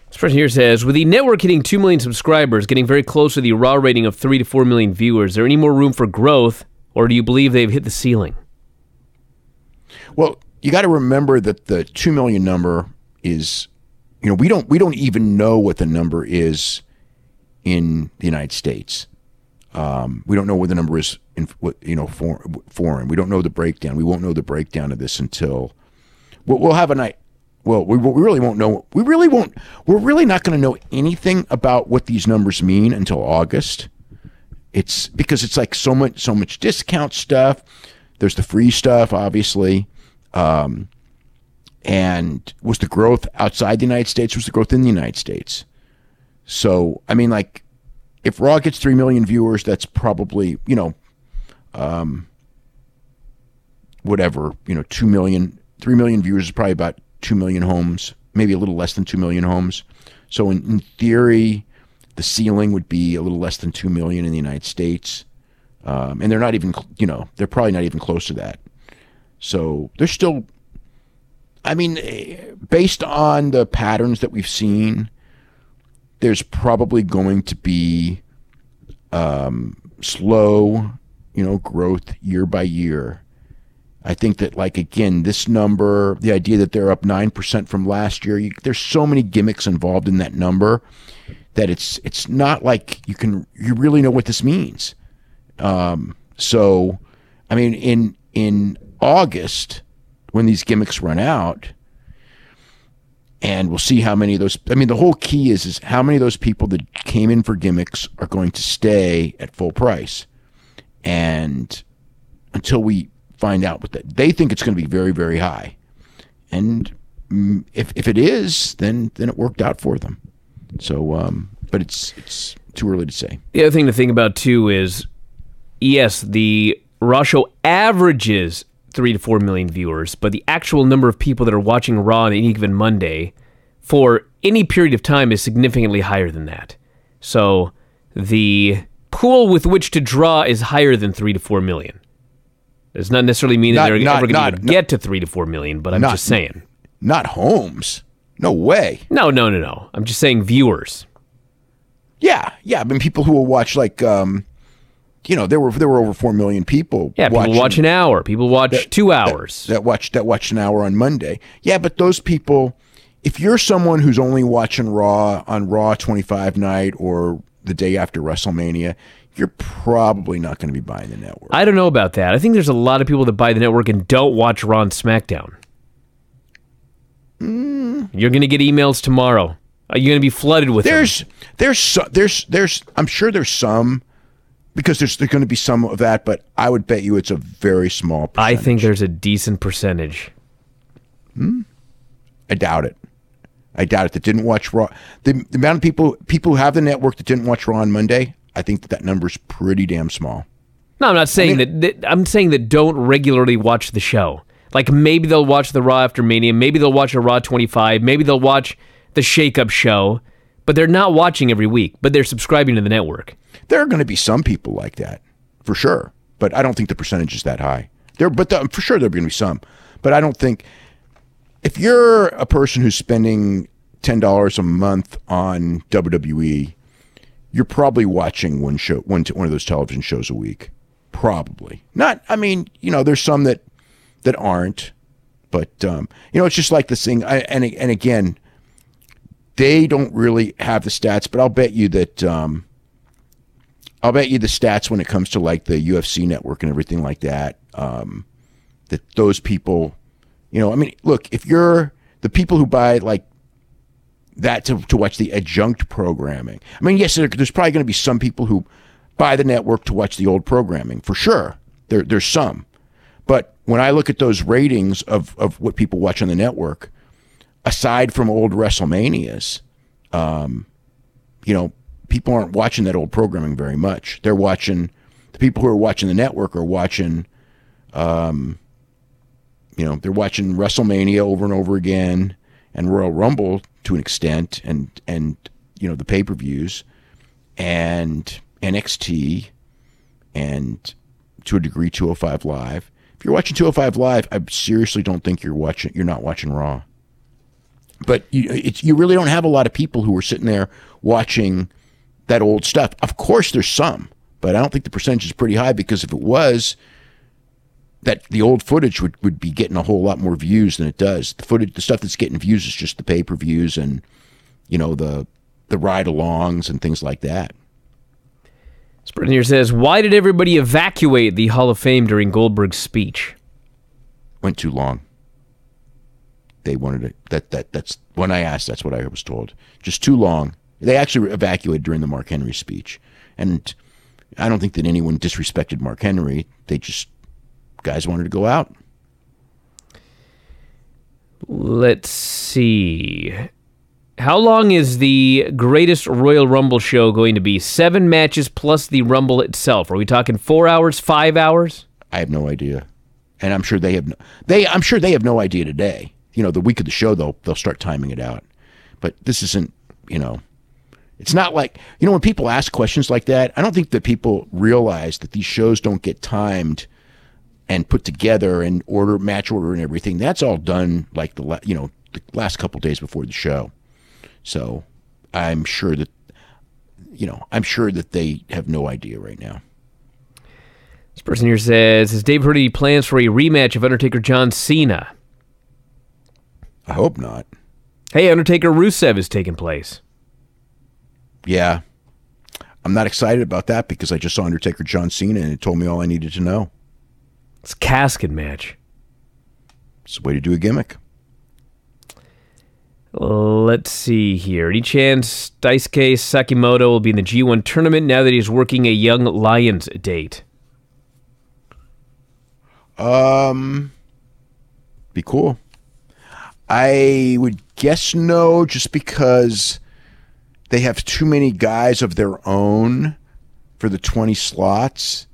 This person here says, with the network hitting 2 million subscribers, getting very close to the Raw rating of 3 to 4 million viewers, is there any more room for growth, or do you believe they've hit the ceiling? Well, you got to remember that the 2 million number is, we don't even know what the number is in the United States. We don't know what the number is in foreign. We don't know the breakdown. We won't know the breakdown of this until we'll have a night. Well, we really won't know. We're really not going to know anything about what these numbers mean until August. It's because it's like so much discount stuff. There's the free stuff, obviously. And was the growth outside the United States? Was the growth in the United States? So, if Raw gets 3 million viewers, that's probably, 2 million, 3 million viewers is probably about 2 million homes, maybe a little less than 2 million homes. So in theory, the ceiling would be a little less than 2 million in the United States. And they're not even, they're probably not even close to that. So they're still, based on the patterns that we've seen, there's probably going to be slow, growth year by year. I think that, again, this number, the idea that they're up 9% from last year, there's so many gimmicks involved in that number that it's not like you really know what this means. So, in August, when these gimmicks run out, and we'll see how many of those. The whole key is how many of those people that came in for gimmicks are going to stay at full price. And until we find out what that, they think it's going to be very, very high. And if it is, then it worked out for them. So, but it's too early to say. The other thing to think about too is, yes, the Raw show averages 3 to 4 million viewers, but the actual number of people that are watching Raw on any given Monday for any period of time is significantly higher than that. So the pool with which to draw is higher than 3 to 4 million. Does not necessarily mean that they're ever going to get to 3 to 4 million, but I'm just saying. Not homes. No way. No. I'm just saying viewers. Yeah. People who will watch there were over 4 million people. Yeah, people watch an hour. People watch 2 hours. That watched an hour on Monday. Yeah, but those people, if you're someone who's only watching Raw on Raw 25 night or the day after WrestleMania, you're probably not going to be buying the network. I don't know about that. I think there's a lot of people that buy the network and don't watch Raw and SmackDown. You're going to get emails tomorrow. You're going to be flooded with them. I'm sure there's some, because there's going to be some of that, but I would bet you it's a very small percentage. I think there's a decent percentage. I doubt it. That didn't watch Raw. The amount of people who have the network that didn't watch Raw on Monday, I think that number's pretty damn small. No, I'm not saying that. I'm saying that don't regularly watch the show. Like, maybe they'll watch the Raw after Mania. Maybe they'll watch a Raw 25. Maybe they'll watch the Shake-Up show. But they're not watching every week. But they're subscribing to the network. There are going to be some people like that, for sure. But I don't think the percentage is that high. For sure there'll be some. But I don't think... If you're a person who's spending $10 a month on WWE, you're probably watching one of those television shows a week. Probably. Not, I mean, there's some that aren't. But, it's just like this thing. And again, they don't really have the stats, but I'll bet you that... the stats when it comes to like the UFC network and everything like that, that those people... look, if you're the people who buy like that to watch the adjunct programming, yes, there's probably going to be some people who buy the network to watch the old programming, for sure. There's some. But when I look at those ratings of what people watch on the network, aside from old WrestleManias, people aren't watching that old programming very much. They're watching, the people who are watching the network are watching, they're watching WrestleMania over and over again, and Royal Rumble to an extent, and the pay-per-views, and NXT, and to a degree 205 Live. If you're watching 205 Live, I seriously don't think you're not watching Raw. But you really don't have a lot of people who are sitting there watching that old stuff. Of course there's some, but I don't think the percentage is pretty high, because if it was, that the old footage would be getting a whole lot more views than it does. The stuff that's getting views is just the pay-per-views and, the ride-alongs and things like that. Spurgeon here says, why did everybody evacuate the Hall of Fame during Goldberg's speech? Went too long. They wanted it. That's when I asked, that's what I was told. Just too long. They actually evacuated during the Mark Henry speech. And I don't think that anyone disrespected Mark Henry. Guys wanted to go out. Let's see. How long is the greatest Royal Rumble show going to be? 7 matches plus the Rumble itself. Are we talking 4 hours, 5 hours? I have no idea. And I'm sure they have no idea today. The week of the show, they'll start timing it out. But this isn't, it's not like, when people ask questions like that, I don't think that people realize that these shows don't get timed and put together and match order and everything. That's all done like the last couple days before the show. So I'm sure that they have no idea right now. This person here says, has Dave heard any plans for a rematch of Undertaker John Cena? I hope not. Hey, Undertaker Rusev is taking place. Yeah. I'm not excited about that, because I just saw Undertaker John Cena and it told me all I needed to know. It's a casket match. It's a way to do a gimmick. Let's see here. Any chance Daisuke Sakimoto will be in the G1 tournament now that he's working a Young Lions date? Be cool. I would guess no, just because they have too many guys of their own for the 20 slots.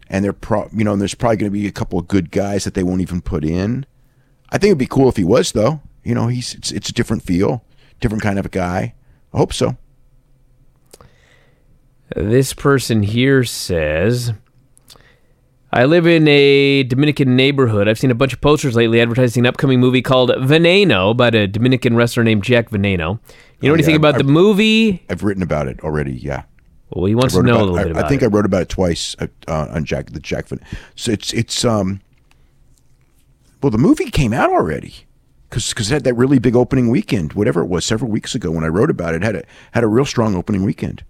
And there's probably going to be a couple of good guys that they won't even put in. I think it'd be cool if he was, though. It's a different feel, different kind of a guy. I hope so. This person here says, I live in a Dominican neighborhood. I've seen a bunch of posters lately advertising an upcoming movie called Veneno about a Dominican wrestler named Jack Veneno. You know anything about the movie? I've written about it already, yeah. Well, he wants to know a little bit about it. I think I wrote about it twice on Jack. So it's well, the movie came out already because it had that really big opening weekend, whatever it was, several weeks ago when I wrote about it. Had a real strong opening weekend.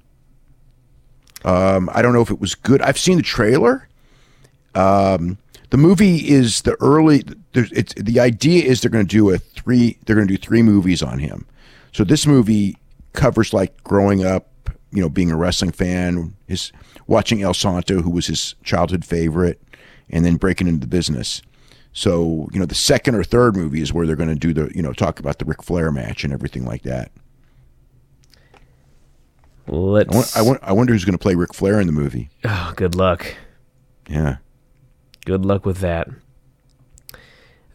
I don't know if it was good. I've seen the trailer. The movie is the idea is they're going to do 3 movies on him. So this movie covers like growing up, being a wrestling fan, watching El Santo, who was his childhood favorite, and then breaking into the business. So, the second or third movie is where they're going to do talk about the Ric Flair match and everything like that. I wonder who's going to play Ric Flair in the movie. Oh, good luck. Yeah. Good luck with that.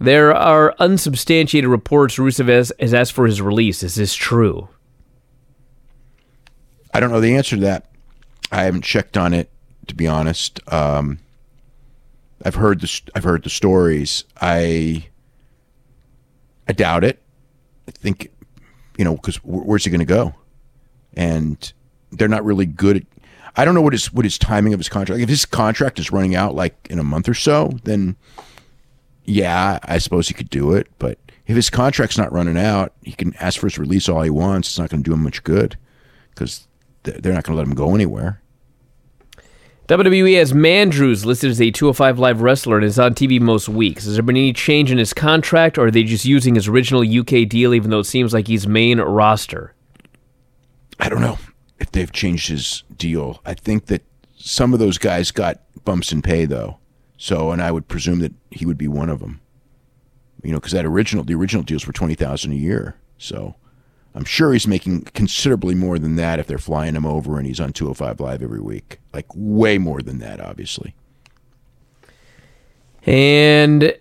There are unsubstantiated reports Rusev has asked for his release. Is this true? I don't know the answer to that. I haven't checked on it, to be honest. I've heard the stories. I doubt it. I think, because where's he going to go? And they're not really good at. I don't know what his timing of his contract. If his contract is running out like in a month or so, then yeah, I suppose he could do it. But if his contract's not running out, he can ask for his release all he wants. It's not going to do him much good because they're not going to let him go anywhere. WWE has Mandrews listed as a 205 Live wrestler and is on TV most weeks. Has there been any change in his contract, or are they just using his original UK deal even though it seems like he's main roster? I don't know if they've changed his deal. I think that some of those guys got bumps in pay, though. So, and I would presume that he would be one of them. Because the original deals were $20,000 a year. So I'm sure he's making considerably more than that if they're flying him over and he's on 205 Live every week. Like way more than that, obviously. And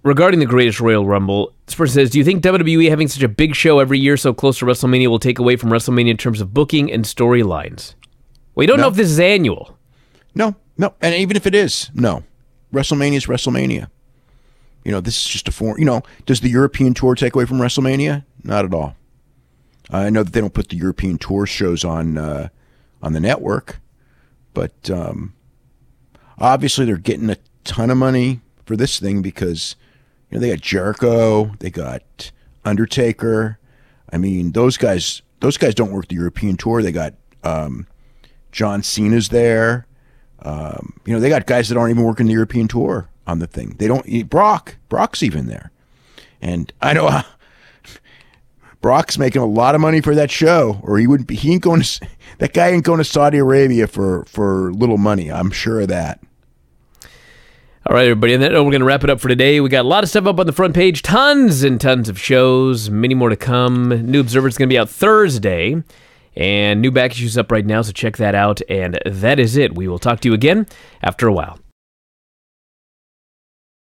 regarding the Greatest Royal Rumble, this person says, do you think WWE having such a big show every year so close to WrestleMania will take away from WrestleMania in terms of booking and storylines? Well, you don't know if this is annual. No. And even if it is, no. WrestleMania is WrestleMania. This is just a form. Does the European tour take away from WrestleMania? Not at all. I know that they don't put the European tour shows on the network, but obviously they're getting a ton of money for this thing because they got Jericho, they got Undertaker. I mean, those guys don't work the European tour. They got John Cena's there. They got guys that aren't even working the European tour on the thing. They don't. Brock's even there, and I know Brock's making a lot of money for that show, or he wouldn't be. He ain't going to. That guy ain't going to Saudi Arabia for little money. I'm sure of that. All right, everybody. On that note, we're going to wrap it up for today. We got a lot of stuff up on the front page. Tons and tons of shows. Many more to come. New Observer is going to be out Thursday. And new back issues up right now, so check that out. And that is it. We will talk to you again after a while.